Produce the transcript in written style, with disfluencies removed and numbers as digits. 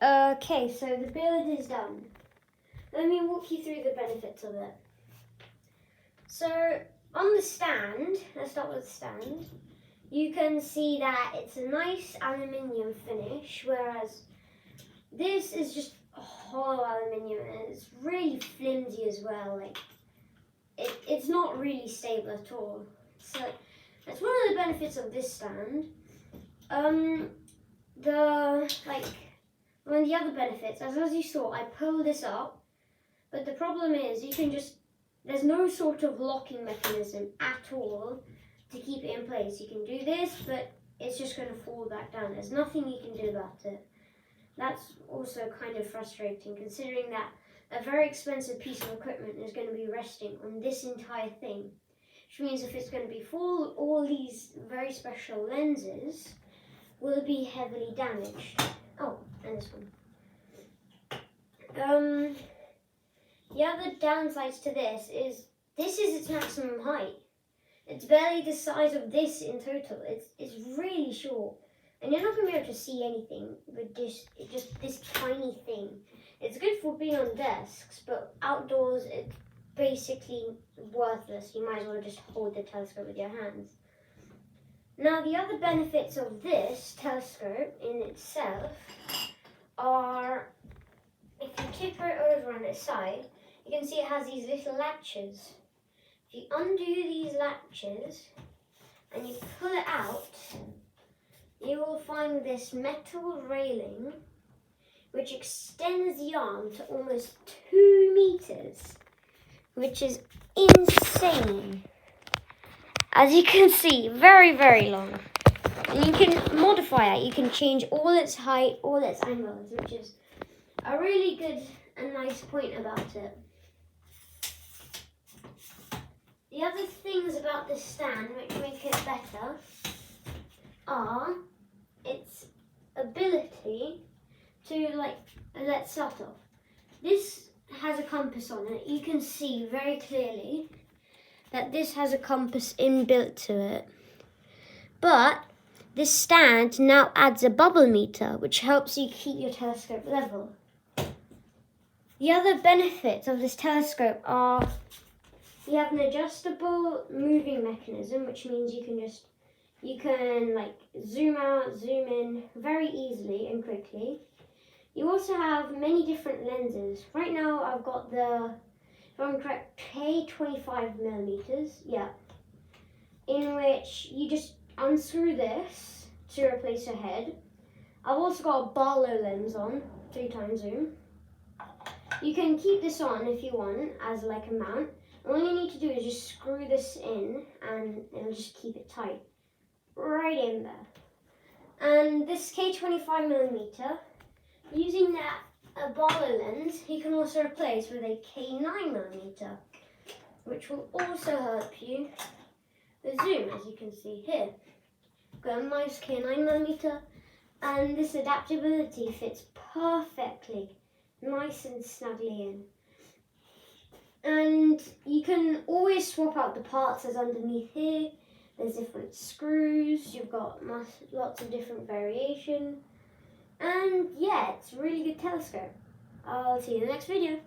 Okay, so the build is done. Let me walk you through the benefits of it. So on the stand, let's start with the stand, you can see that it's a nice aluminium finish, whereas this is just hollow aluminium and it's really flimsy as well. Like it's not really stable at all. So that's one of the benefits of this stand. One of the other benefits, as you saw, I pull this up, but the problem is there's no sort of locking mechanism at all to keep it in place. You can do this, but it's just going to fall back down. There's nothing you can do about it. That's also kind of frustrating, considering that a very expensive piece of equipment is going to be resting on this entire thing, which means if it's going to be full, all these very special lenses will be heavily damaged. Oh, and this one. The other downsides to this is its maximum height. It's barely the size of this in total. It's really short. And you're not going to be able to see anything with just this tiny thing. It's good for being on desks, but outdoors it's basically worthless. You might as well just hold the telescope with your hands. Now the other benefits of this telescope in itself are, if you tip it over on its side, you can see it has these little latches. If you undo these latches and you pull it out, you will find this metal railing which extends the arm to almost 2 meters, which is insane. As you can see, very, very long. And you can modify it. You can change all its height, all its angles, which is a really good and nice point about it. The other things about this stand which make it better are its ability to, let's start off. This has a compass on it. You can see very clearly that this has a compass inbuilt to it. But this stand now adds a bubble meter, which helps you keep your telescope level. The other benefits of this telescope are you have an adjustable moving mechanism, which means you can zoom out, zoom in very easily and quickly. You also have many different lenses. Right now I've got the, if I'm correct, K25mm, yeah, in which you just unscrew this to replace your head. I've also got a Barlow lens on, 3x zoom. You can keep this on if you want as like a mount. All you need to do is just screw this in and it'll just keep it tight right in there. And this K25mm, using a Barlow lens, you can also replace with a K9mm, which will also help you with zoom, as you can see here. Got a nice K9mm, and this adaptability fits perfectly, nice and snugly in. And you can always swap out the parts as underneath here. There's different screws, you've got lots of different variation. And yeah, it's a really good telescope. I'll see you in the next video.